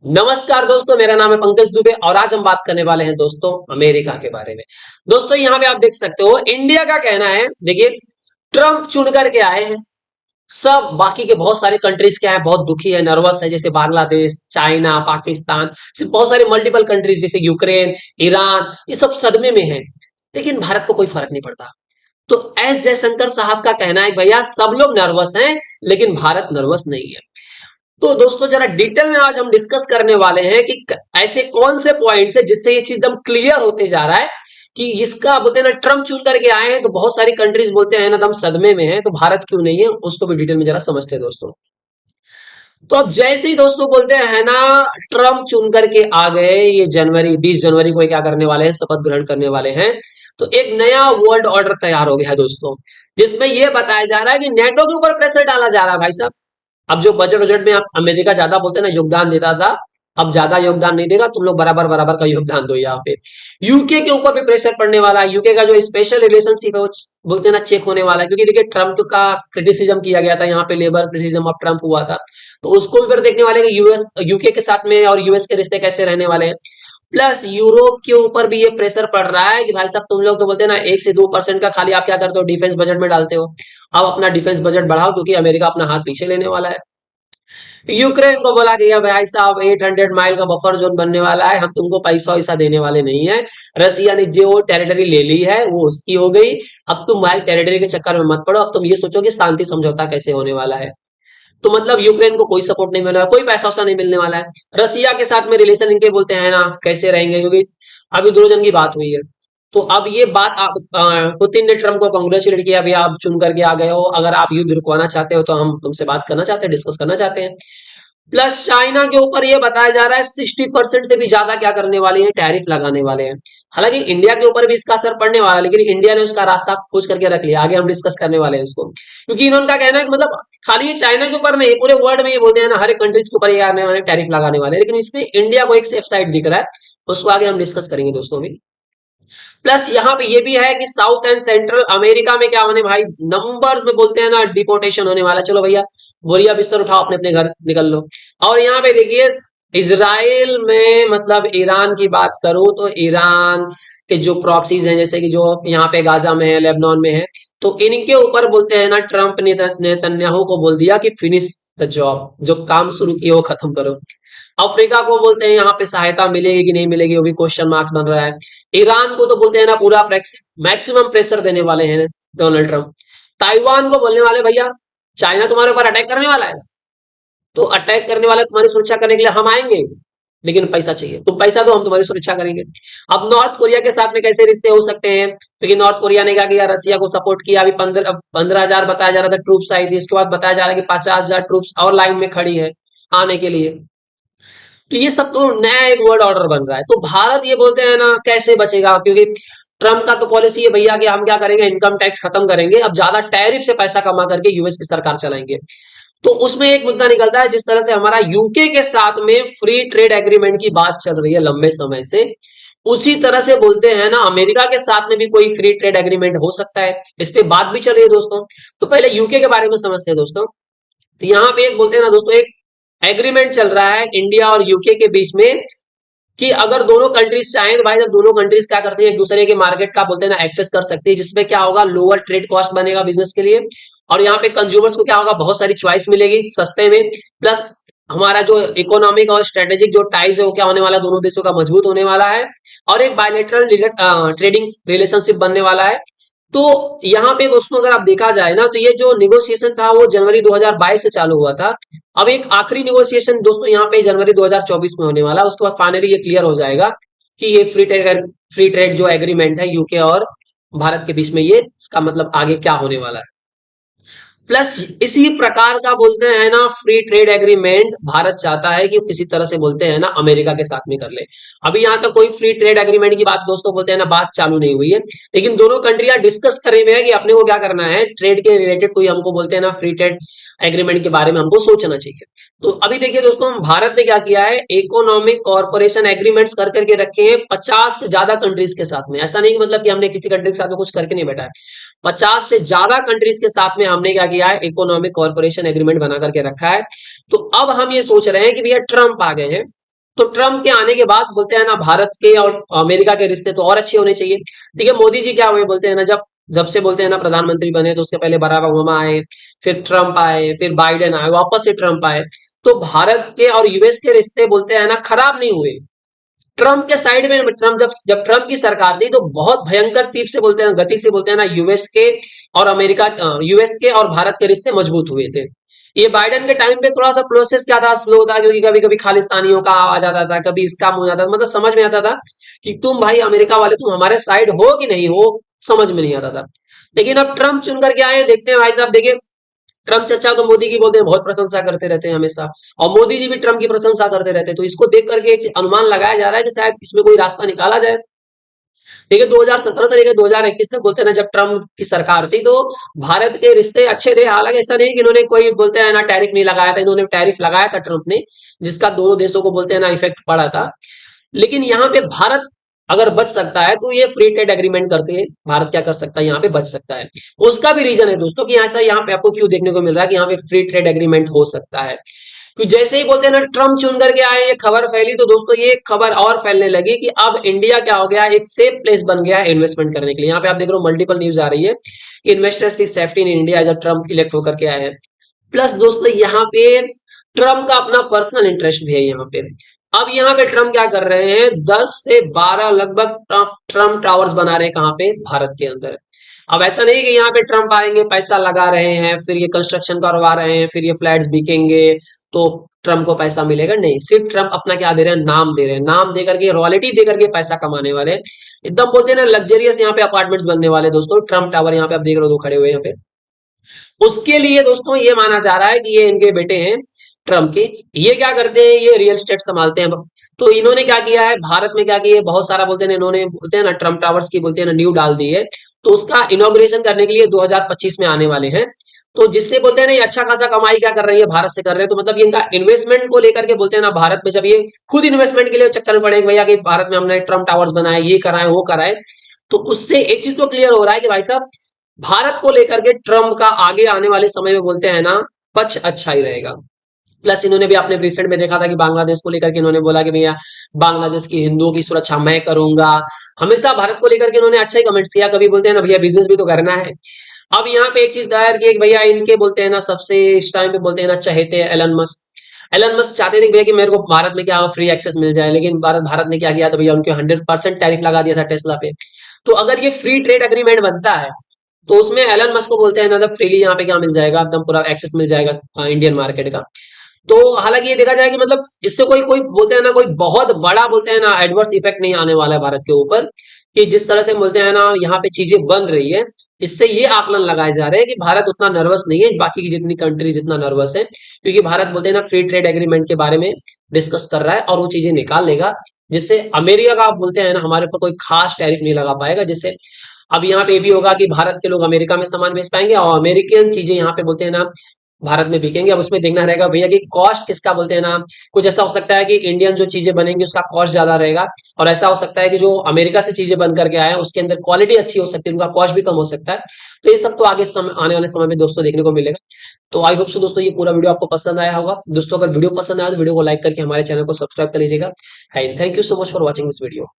नमस्कार दोस्तों, मेरा नाम है पंकज दुबे और आज हम बात करने वाले हैं दोस्तों अमेरिका के बारे में। दोस्तों यहाँ पे आप देख सकते हो इंडिया का कहना है, देखिए ट्रम्प चुन करके आए हैं। सब बाकी के बहुत सारे कंट्रीज क्या है, बहुत दुखी है, नर्वस है, जैसे बांग्लादेश, चाइना, पाकिस्तान, सिर्फ बहुत सारे मल्टीपल कंट्रीज जैसे यूक्रेन, ईरान, ये सब सदमे में है। लेकिन भारत को कोई फर्क नहीं पड़ता। तो एस जयशंकर साहब का कहना है कि भैया सब लोग नर्वस हैं, लेकिन भारत नर्वस नहीं है। तो दोस्तों जरा डिटेल में आज हम डिस्कस करने वाले हैं कि ऐसे कौन से पॉइंट्स है जिससे ये चीज एकदम क्लियर होते जा रहा है कि इसका बोलते हैं ना, ट्रम्प चुन करके आए हैं तो बहुत सारी कंट्रीज बोलते हैं ना हम सदमे में हैं, तो भारत क्यों नहीं है, उसको भी डिटेल में जरा समझते हैं दोस्तों। तो अब जैसे ही दोस्तों बोलते हैं ना, ट्रम्प चुन करके आ गए, ये जनवरी 20 जनवरी को ये क्या करने वाले हैं, शपथ ग्रहण करने वाले हैं। तो एक नया वर्ल्ड ऑर्डर तैयार हो गया है दोस्तों, जिसमें यह बताया जा रहा है कि नेटो के ऊपर प्रेशर डाला जा रहा है भाई साहब। अब जो बजट बजट में आप अमेरिका ज्यादा बोलते हैं ना योगदान देता था, अब ज्यादा योगदान नहीं देगा, तुम लोग बराबर बराबर का योगदान दो यहाँ पे। यूके के ऊपर भी प्रेशर पड़ने वाला है, यूके का जो स्पेशल रिलेशनशिप है वो बोलते हैं ना चेक होने वाला है, क्योंकि देखिए ट्रम्प का क्रिटिसिज्म किया गया था, यहाँ पे लेबर क्रिटिसिज्म ऑफ ट्रम्प हुआ था। तो उसको भी फिर देखने वाले कि यूएस यूके के साथ में और यूएस के रिश्ते कैसे रहने वाले हैं। प्लस यूरोप के ऊपर भी ये प्रेशर पड़ रहा है कि भाई साहब तुम लोग तो बोलते हैं ना 1 से 2% का खाली आप क्या करते हो, डिफेंस बजट में डालते हो। अब अपना डिफेंस बजट बढ़ाओ, क्योंकि अमेरिका अपना हाथ पीछे लेने वाला है। यूक्रेन को बोला गया भाई साहब 800 माइल का बफर जोन बनने वाला है, हम तुमको पैसा वैसा देने वाले नहीं है। रसिया ने जो टेरिटरी ले ली है वो उसकी हो गई। अब तुम भाई टेरिटरी के चक्कर में मत पड़ो, अब तुम ये सोचो कि शांति समझौता कैसे होने वाला है। तो मतलब यूक्रेन को कोई सपोर्ट नहीं मिलने वाला, कोई पैसा वैसा नहीं मिलने वाला है। रसिया के साथ में रिलेशन इनके बोलते हैं ना कैसे रहेंगे, क्योंकि अभी 2 जन की बात हुई है। तो अब ये बात पुतिन ने ट्रम्प को कांग्रेचुलेट किया, अभी आप चुन करके आ गए हो, अगर आप युद्ध रुकवाना चाहते हो तो हम तुमसे बात करना चाहते हैं, डिस्कस करना चाहते हैं। प्लस चाइना के ऊपर ये बताया जा रहा है 60% से भी ज्यादा क्या करने वाले हैं, टैरिफ लगाने वाले हैं। हालांकि इंडिया के ऊपर भी इसका असर पड़ने वाला है, लेकिन इंडिया ने उसका रास्ता खोज करके रख लिया, आगे हम डिस्कस करने वाले हैं इसको। क्योंकि इन्होंने का कहना है कि मतलब खाली ये चाइना के ऊपर नहीं, पूरे वर्ल्ड में ये बोलते हैं ना हर एक कंट्रीज के ऊपर ये आने वाले टैरिफ लगाने वाले हैं, लेकिन इसमें इंडिया को एक सेफ साइड दिख रहा है। उसको आगे हम डिस्कस करेंगे दोस्तों भी। प्लस यहाँ पे ये भी है कि साउथ एंड सेंट्रल अमेरिका में क्या होने भाई, नंबर्स में बोलते हैं ना डिपोर्टेशन होने वाला, चलो भैया बोरिया बिस्तर उठाओ अपने अपने घर निकल लो। और यहाँ पे देखिए इसराइल में, मतलब ईरान की बात करूं तो ईरान के जो प्रॉक्सीज हैं, जैसे कि जो यहाँ पे गाजा में है, लेबनान में है, तो इनके ऊपर बोलते हैं ना ट्रम्प ने नेतन्याहू को बोल दिया कि फिनिश द जॉब, जो काम शुरू किया वो खत्म करो। अफ्रीका को बोलते हैं यहाँ पे सहायता मिलेगी कि नहीं मिलेगी, वो भी क्वेश्चन मार्क्स बन रहा है। ईरान को तो बोलते हैं ना पूरा मैक्सिमम प्रेशर देने वाले हैं डोनाल्ड ट्रम्प। ताइवान को बोलने वाले भैया चाइना तुम्हारे ऊपर अटैक करने वाला है, तो अटैक करने वाला तुम्हारी सुरक्षा करने के लिए हम आएंगे, लेकिन पैसा चाहिए, तुम पैसा दो हम तुम्हारी सुरक्षा करेंगे। अब नॉर्थ कोरिया के साथ में कैसे रिश्ते हो सकते हैं, क्योंकि नॉर्थ कोरिया ने क्या किया, रसिया को सपोर्ट किया। अभी 15,000 बताया जा रहा था ट्रूप्स आई थी, उसके बाद बताया जा रहा है कि 50,000 ट्रूप्स और लाइन में खड़ी है आने के लिए। तो ये सब तो नया एक वर्ल्ड ऑर्डर बन रहा है। तो भारत ये बोलते हैं ना कैसे बचेगा, क्योंकि ट्रम्प का तो पॉलिसी है भैया कि हम क्या करेंगे, इनकम टैक्स खत्म करेंगे, अब ज्यादा टैरिफ से पैसा कमा करके यूएस की सरकार चलाएंगे। तो उसमें एक मुद्दा निकलता है, जिस तरह से हमारा यूके के साथ में फ्री ट्रेड एग्रीमेंट की बात चल रही है लंबे समय से, उसी तरह से बोलते हैं ना अमेरिका के साथ में भी कोई फ्री ट्रेड एग्रीमेंट हो सकता है। इस पे बात भी चल रही है दोस्तों। तो पहले यूके के बारे में समझते हैं दोस्तों। तो यहाँ पे एक बोलते हैं ना दोस्तों, एक एग्रीमेंट चल रहा है इंडिया और यूके के बीच में कि अगर दोनों कंट्रीज चाहें तो भाई जब दोनों कंट्रीज क्या करती है, एक दूसरे के मार्केट का बोलते हैं ना एक्सेस कर सकती है, जिसमें क्या होगा, लोअर ट्रेड कॉस्ट बनेगा बिजनेस के लिए। और यहाँ पे कंज्यूमर्स को क्या होगा, बहुत सारी चॉइस मिलेगी सस्ते में। प्लस हमारा जो इकोनॉमिक और स्ट्रेटेजिक जो टाइज है वो क्या होने वाला है, दोनों देशों का मजबूत होने वाला है। और एक बायलेटरल ट्रेडिंग रिलेशनशिप बनने वाला है। तो यहाँ पे दोस्तों अगर आप देखा जाए ना, तो ये जो निगोशिएशन था वो जनवरी 2022 से चालू हुआ था। अब एक आखिरी निगोशिएशन दोस्तों यहाँ पे जनवरी 2024 में होने वाला है। उसके बाद फाइनली ये क्लियर हो जाएगा कि ये फ्री ट्रेड जो एग्रीमेंट है यूके और भारत के बीच में, ये इसका मतलब आगे क्या होने वाला है। प्लस इसी प्रकार का बोलते हैं ना फ्री ट्रेड एग्रीमेंट भारत चाहता है कि किसी तरह से बोलते हैं ना अमेरिका के साथ में कर ले। अभी यहां तक कोई फ्री ट्रेड एग्रीमेंट की बात दोस्तों बोलते हैं ना बात चालू नहीं हुई है, लेकिन दोनों कंट्रियां डिस्कस कर रहे हैं कि अपने को क्या करना है, ट्रेड के रिलेटेड कोई हमको बोलते हैं ना फ्री ट्रेड एग्रीमेंट के बारे में हमको सोचना चाहिए। तो अभी देखिए दोस्तों, भारत ने क्या किया है, इकोनॉमिक कॉर्पोरेशन एग्रीमेंट्स कर करके रखे हैं 50 से ज्यादा कंट्रीज के साथ में। ऐसा नहीं कि मतलब कि हमने किसी कंट्री के साथ में कुछ करके नहीं बैठा है, 50 से ज्यादा कंट्रीज के साथ में हमने क्या किया है, इकोनॉमिक कॉर्पोरेशन एग्रीमेंट बना करके रखा है। तो अब हम ये सोच रहे हैं कि भैया ट्रम्प आ गए हैं, तो ट्रम्प के आने के बाद बोलते हैं ना भारत के और अमेरिका के रिश्ते तो और अच्छे होने चाहिए। ठीक है, मोदी जी क्या हुए बोलते हैं ना, जब जब से बोलते हैं ना प्रधानमंत्री बने, तो उसके पहले बराक ओबामा आए, फिर ट्रम्प आए, फिर बाइडेन आए, वापस से ट्रम्प आए। तो भारत के और यूएस के रिश्ते बोलते हैं ना खराब नहीं हुए। ट्रम्प के साइड में, ट्रम्प जब जब ट्रम्प की सरकार थी तो बहुत भयंकर तीर से बोलते हैं, गति से बोलते हैं ना, यूएस के और अमेरिका, यूएस के और भारत के रिश्ते मजबूत हुए थे। ये बाइडेन के टाइम पे थोड़ा सा प्रोसेस क्या था, स्लो था, क्योंकि कभी कभी खालिस्तानियों का आ जाता था, कभी इसका मुंह जाता था, मतलब समझ में आता था कि तुम भाई अमेरिका वाले तुम हमारे साइड हो कि नहीं हो, समझ में नहीं आता था। लेकिन अब ट्रम्प चुन करके आए, देखते हैं भाई साहब, देखिए ट्रम्प चचा तो मोदी की बोलते हैं बहुत प्रशंसा करते रहते हैं हमेशा, और मोदी जी भी ट्रम्प की प्रशंसा करते रहते हैं। तो इसको देख करके एक अनुमान लगाया जा रहा है कि शायद इसमें कोई रास्ता निकाला जाए। देखिए 2017 से लेकर 2021 तक बोलते हैं ना, जब ट्रम्प की सरकार थी तो भारत के रिश्ते अच्छे थे। हालांकि ऐसा नहीं कि इन्होंने कोई बोलते हैं ना टैरिफ नहीं लगाया था, इन्होंने टैरिफ लगाया था ट्रम्प ने, जिसका दोनों देशों को बोलते हैं ना इफेक्ट पड़ा था। लेकिन यहाँ पे भारत अगर बच सकता है तो ये फ्री ट्रेड एग्रीमेंट करके भारत क्या कर सकता है, यहाँ पे बच सकता है। उसका भी रीजन है दोस्तों कि ऐसा यहाँ पे आपको क्यों देखने को मिल रहा है कि यहाँ पे फ्री ट्रेड एग्रीमेंट हो सकता है। कि जैसे ही बोलते हैं ना ट्रम्प चुन करके आए, ये खबर फैली, तो दोस्तों ये खबर और फैलने लगी कि अब इंडिया क्या हो गया, एक सेफ प्लेस बन गया है इन्वेस्टमेंट करने के लिए। यहाँ पे आप देख रहे हो मल्टीपल न्यूज आ रही है कि इन्वेस्टर्स की safety in India as Trump elect होकर के आए हैं। प्लस दोस्तों यहाँ पे ट्रम्प का अपना पर्सनल इंटरेस्ट भी है यहाँ पे। अब यहाँ पे ट्रम्प क्या कर रहे हैं, 10 से 12 लगभग ट्रम्प टावर्स बना रहे हैं, कहाँ पे, भारत के अंदर। अब ऐसा नहीं कि यहाँ पे ट्रम्प आएंगे, पैसा लगा रहे हैं, फिर ये कंस्ट्रक्शन करवा रहे हैं, फिर ये फ्लैट्स बिकेंगे तो ट्रम्प को पैसा मिलेगा, नहीं। सिर्फ ट्रम्प अपना क्या दे रहे हैं, नाम दे रहे हैं, नाम दे करके, रॉयल्टी दे करके पैसा कमाने वाले हैं। एकदम बोलते हैं ना लग्जरियस यहाँ पे अपार्टमेंट्स बनने वाले दोस्तों, ट्रम्प टावर यहाँ पे आप देख रहे हो, दो खड़े हुए यहाँ पे। उसके लिए दोस्तों ये माना जा रहा है कि ये इनके बेटे हैं ट्रम्प के। ये क्या करते हैं, ये रियल एस्टेट संभालते हैं। तो इन्होंने क्या किया है भारत में, क्या किया है, बहुत सारा बोलते हैं इन्होंने, बोलते हैं ना ट्रम्प टावर्स की बोलते हैं ना न्यू डाल दी है। तो उसका इनॉग्रेशन करने के लिए 2025 में आने वाले हैं। तो जिससे बोलते हैं ना ये अच्छा खासा कमाई क्या कर रही है, भारत से कर रहे हैं। तो मतलब ये इनका इन्वेस्टमेंट को लेकर के बोलते हैं ना, भारत में जब ये खुद इन्वेस्टमेंट के लिए चक्कर में पड़ेंगे भैया कि भारत में हमने ट्रम्प टावर्स बनाए, ये कराए वो कराए, तो उससे एक चीज तो क्लियर हो रहा है कि भाई साहब भारत को लेकर के ट्रम्प का आगे आने वाले समय में बोलते हैं ना पक्ष अच्छा ही रहेगा। प्लस इन्होंने भी आपने रिसेंट में देखा था कि बांग्लादेश को लेकर के इन्होंने बोला कि भैया बांग्लादेश की हिंदुओं की सुरक्षा मैं करूंगा। हमेशा भारत को लेकर के इन्होंने अच्छा ही कमेंट्स किया। कभी बोलते हैं ना भैया बिजनेस भी तो करना है। अब यहाँ पे एक चीज दायर की भैया, इनके बोलते हैं ना सबसे इस टाइम पे बोलते हैं ना चहेते एलन मस्क। एलन मस्क चाहते थे भैया कि मेरे को भारत में क्या फ्री एक्सेस मिल जाए, लेकिन भारत ने क्या किया था भैया, उनके 100% टैरिफ लगा दिया था टेस्ला पे। तो अगर ये फ्री ट्रेड एग्रीमेंट बनता है तो उसमें एलन मस्क को बोलते हैं ना फ्रीली यहाँ पे क्या मिल जाएगा, एकदम पूरा एक्सेस मिल जाएगा इंडियन मार्केट का। तो हालांकि ये देखा जाए कि मतलब इससे कोई कोई बोलते हैं ना कोई बहुत बड़ा बोलते हैं ना एडवर्स इफेक्ट नहीं आने वाला है भारत के ऊपर। कि जिस तरह से बोलते हैं ना यहाँ पे चीजें बन रही है, इससे ये आकलन लगाए जा रहे हैं कि भारत उतना नर्वस नहीं है बाकी की जितनी कंट्री जितना नर्वस है, क्योंकि भारत बोलते हैं ना फ्री ट्रेड एग्रीमेंट के बारे में डिस्कस कर रहा है और वो चीजें निकाल लेगा, जिससे अमेरिका का आप बोलते हैं ना हमारे ऊपर कोई खास टैरिफ नहीं लगा पाएगा। जिससे अब यहाँ पे ये भी होगा कि भारत के लोग अमेरिका में सामान बेच पाएंगे और अमेरिकन चीजें यहाँ पे बोलते हैं ना भारत में बिकेंगे। अब उसमें देखना रहेगा भैया कि कॉस्ट किसका बोलते हैं ना, कुछ ऐसा हो सकता है कि इंडियन जो चीजें बनेंगी उसका कॉस्ट ज्यादा रहेगा, और ऐसा हो सकता है कि जो अमेरिका से चीजें बन करके आए हैं उसके अंदर क्वालिटी अच्छी हो सकती है, उनका कॉस्ट भी कम हो सकता है। तो ये सब तो आगे आने वाले समय में दोस्तों देखने को मिलेगा। तो आई होप सो दोस्तों ये पूरा वीडियो आपको पसंद आया होगा। दोस्तों अगर वीडियो पसंद आया तो वीडियो को लाइक करके हमारे चैनल को सब्सक्राइब कर लीजिएगा। And thank you so much for watching this video.